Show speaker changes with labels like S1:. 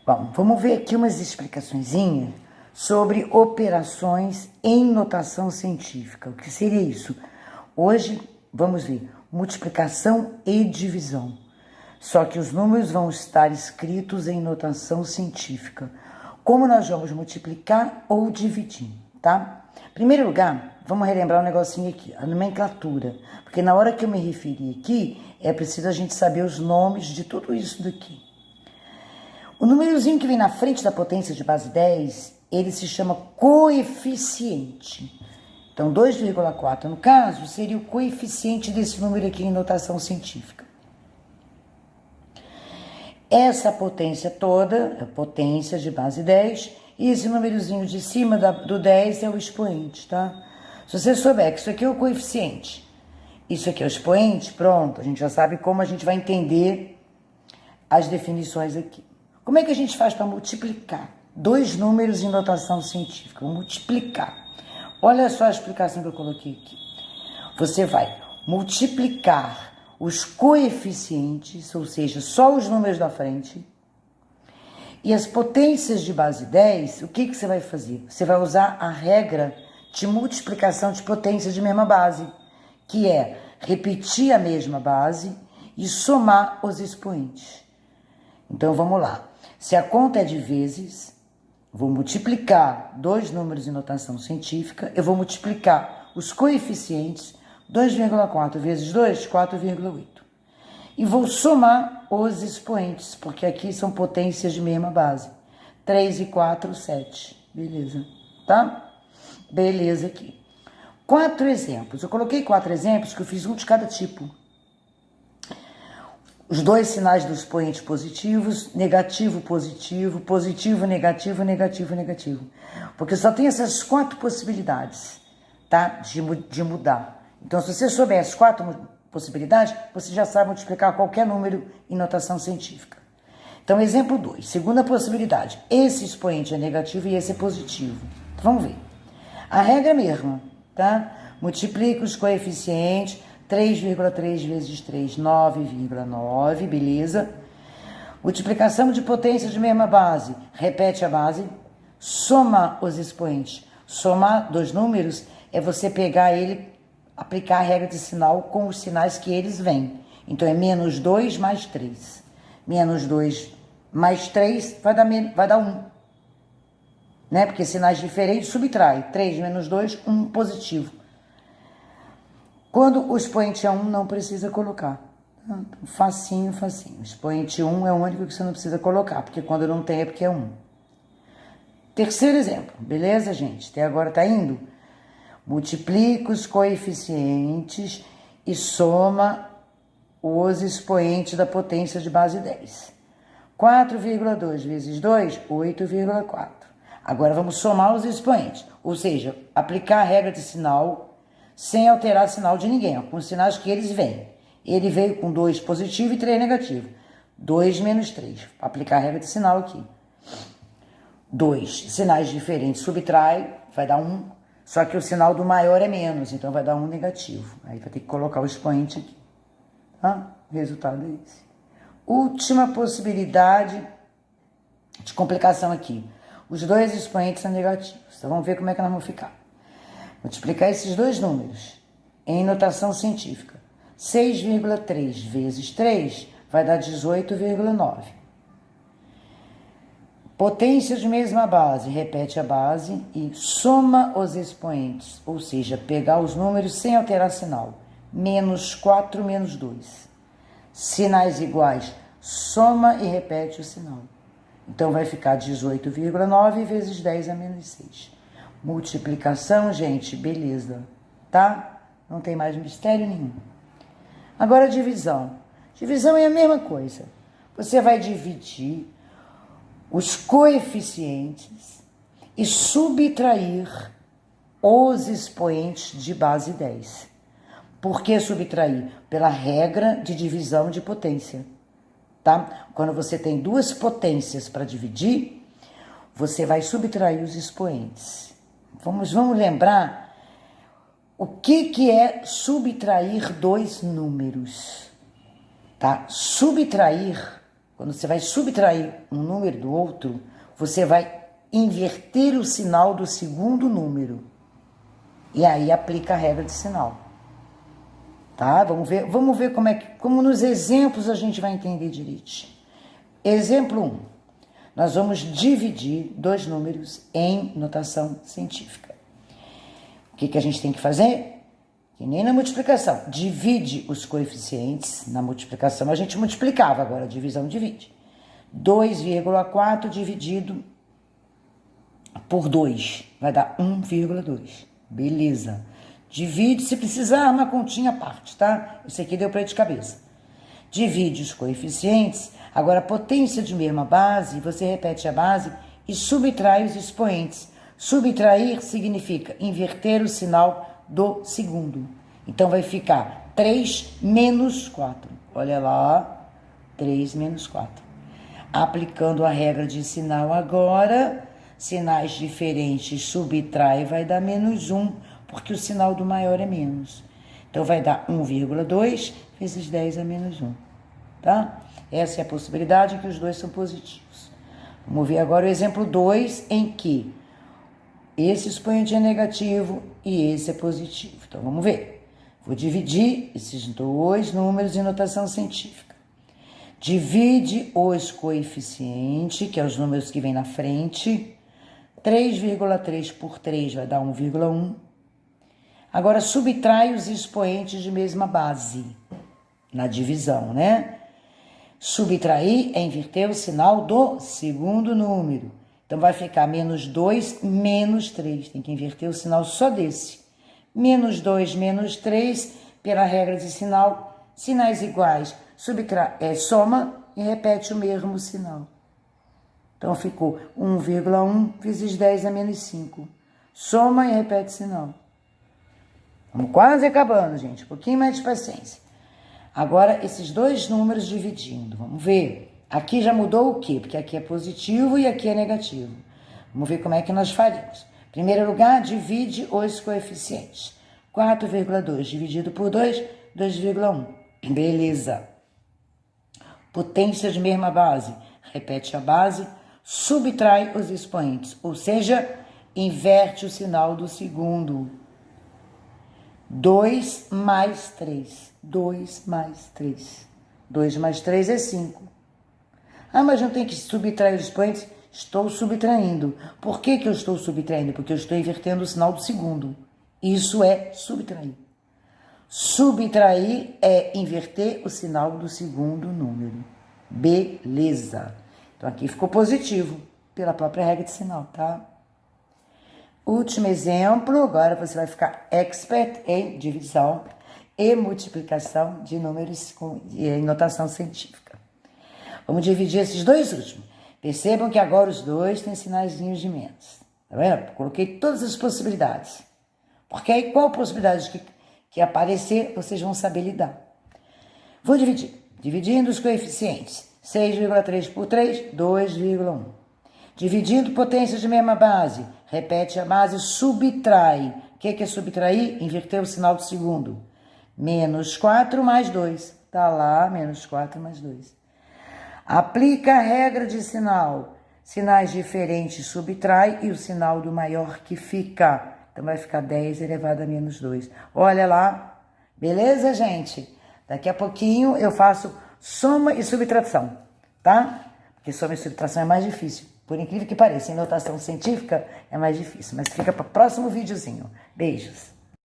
S1: Bom, vamos ver aqui umas explicaçõezinhas sobre operações em notação científica. O que seria isso? Hoje vamos ver multiplicação e divisão. Só que os números vão estar escritos em notação científica. Como nós vamos multiplicar ou dividir, tá? Em primeiro lugar, vamos relembrar um negocinho aqui, a nomenclatura. Porque na hora que eu me referi aqui, é preciso a gente saber os nomes de tudo isso daqui. O númerozinho que vem na frente da potência de base 10, ele se chama coeficiente. Então, 2,4 no caso, seria o coeficiente desse número aqui em notação científica. Essa potência toda é a potência de base 10, e esse númerozinho de cima do 10 é o expoente, tá? Se você souber que isso aqui é o coeficiente, isso aqui é o expoente, pronto, a gente já sabe como a gente vai entender as definições aqui. Como é que a gente faz para multiplicar dois números em notação científica? Vou multiplicar. Olha só a explicação que eu coloquei aqui. Você vai multiplicar os coeficientes, ou seja, só os números da frente, e as potências de base 10, o que você vai fazer? Você vai usar a regra de multiplicação de potências de mesma base, que é repetir a mesma base e somar os expoentes. Então, vamos lá. Se a conta é de vezes, vou multiplicar dois números em notação científica, eu vou multiplicar os coeficientes, 2,4 vezes 2, 4,8. E vou somar os expoentes, porque aqui são potências de mesma base. 3 e 4, 7. Beleza, tá? Beleza aqui. 4 exemplos. Eu coloquei 4 exemplos que eu fiz um de cada tipo. Os dois sinais dos expoentes positivos, negativo, positivo, positivo, negativo, negativo, negativo. Porque só tem essas 4 possibilidades, tá? De mudar. Então, se você souber as 4 possibilidades, você já sabe multiplicar qualquer número em notação científica. Então, exemplo 2. Segunda possibilidade. Esse expoente é negativo e esse é positivo. Então, vamos ver. A regra é a mesma, tá? Multiplica os coeficientes. 3,3 vezes 3, 9,9, beleza? Multiplicação de potência de mesma base, repete a base, soma os expoentes. Somar dois números é você pegar ele, aplicar a regra de sinal com os sinais que eles vêm. Então, é menos 2 mais 3. Menos 2 mais 3 vai dar 1. Né? Porque sinais diferentes subtrai. 3 menos 2, 1 positivo. Quando o expoente é 1, não precisa colocar. Facinho, facinho. O expoente 1 é o único que você não precisa colocar, porque quando não tem é porque é 1. Terceiro exemplo, beleza, gente? Até agora tá indo? Multiplica os coeficientes e soma os expoentes da potência de base 10. 4,2 vezes 2, 8,4. Agora vamos somar os expoentes, ou seja, aplicar a regra de sinal sem alterar sinal de ninguém, ó, com os sinais que eles vêm. Ele veio com 2 positivo e 3 negativo. 2 menos 3. Aplicar a regra de sinal aqui. 2 sinais diferentes subtrai, vai dar 1. Só que o sinal do maior é menos, então vai dar 1 negativo. Aí vai ter que colocar o expoente aqui. Tá? O resultado é esse. Última possibilidade de complicação aqui. Os dois expoentes são negativos. Então vamos ver como é que nós vamos ficar. Multiplicar esses dois números em notação científica. 6,3 vezes 3 vai dar 18,9. Potência de mesma base, repete a base e soma os expoentes, ou seja, pegar os números sem alterar sinal. Menos 4, menos 2. Sinais iguais, soma e repete o sinal. Então vai ficar 18,9 vezes 10 a menos 6. Multiplicação, gente, beleza, tá? Não tem mais mistério nenhum. Agora, divisão. Divisão é a mesma coisa. Você vai dividir os coeficientes e subtrair os expoentes de base 10. Por que subtrair? Pela regra de divisão de potência, tá? Quando você tem duas potências para dividir, você vai subtrair os expoentes. Vamos lembrar o que é subtrair dois números, tá? Subtrair quando você vai subtrair um número do outro, você vai inverter o sinal do segundo número. E aí aplica a regra de sinal. Tá? Vamos ver como nos exemplos a gente vai entender direito. Exemplo 1. Nós vamos dividir dois números em notação científica. O que a gente tem que fazer? Que nem na multiplicação. Divide os coeficientes. Na multiplicação a gente multiplicava, agora a divisão divide. 2,4 dividido por 2 vai dar 1,2. Beleza. Divide, se precisar, uma continha à parte, tá? Isso aqui deu pra ir de cabeça. Divide os coeficientes. Agora, a potência de mesma base, você repete a base e subtrai os expoentes. Subtrair significa inverter o sinal do segundo. Então, vai ficar 3 menos 4. Olha lá, 3 menos 4. Aplicando a regra de sinal agora, sinais diferentes subtrai vai dar menos 1, porque o sinal do maior é menos. Então, vai dar 1,2 vezes 10 a menos 1, tá? Essa é a possibilidade que os dois são positivos. Vamos ver agora o exemplo 2, em que esse expoente é negativo e esse é positivo. Então, vamos ver. Vou dividir esses dois números em notação científica. Divide os coeficientes, que é os números que vêm na frente. 3,3 por 3 vai dar 1,1. Agora, subtrai os expoentes de mesma base, na divisão, né? Subtrair é inverter o sinal do segundo número. Então, vai ficar menos 2, menos 3. Tem que inverter o sinal só desse. Menos 2, menos 3, pela regra de sinal, sinais iguais, soma e repete o mesmo sinal. Então, ficou 1,1 vezes 10 a menos 5. Soma e repete o sinal. Estamos quase acabando, gente. Um pouquinho mais de paciência. Agora, esses dois números dividindo. Vamos ver. Aqui já mudou o quê? Porque aqui é positivo e aqui é negativo. Vamos ver como é que nós faríamos. Em primeiro lugar, divide os coeficientes. 4,2 dividido por 2, 2,1. Beleza. Potência de mesma base. Repete a base. Subtrai os expoentes. Ou seja, inverte o sinal do segundo. 2 mais 3. 2 mais 3. 2 mais 3 é 5. Ah, mas não tem que subtrair os expoentes? Estou subtraindo. Por que eu estou subtraindo? Porque eu estou invertendo o sinal do segundo. Isso é subtrair. Subtrair é inverter o sinal do segundo número. Beleza. Então, aqui ficou positivo, pela própria regra de sinal, tá? Último exemplo, agora você vai ficar expert em divisão e multiplicação de números em notação científica. Vamos dividir esses dois últimos. Percebam que agora os dois têm sinaizinhos de menos. Tá vendo? Coloquei todas as possibilidades. Porque aí qual possibilidade que aparecer, vocês vão saber lidar. Vou dividir. Dividindo os coeficientes. 6,3 por 3, 2,1. Dividindo potências de mesma base. Repete a base, subtrai. O que é subtrair? Inverter o sinal do segundo. Menos 4 mais 2. Tá lá, menos 4 mais 2. Aplica a regra de sinal. Sinais diferentes subtrai e o sinal do maior que fica. Então, vai ficar 10 elevado a menos 2. Olha lá. Beleza, gente? Daqui a pouquinho eu faço soma e subtração, tá? Porque soma e subtração é mais difícil. Por incrível que pareça, em notação científica é mais difícil. Mas fica para o próximo videozinho. Beijos.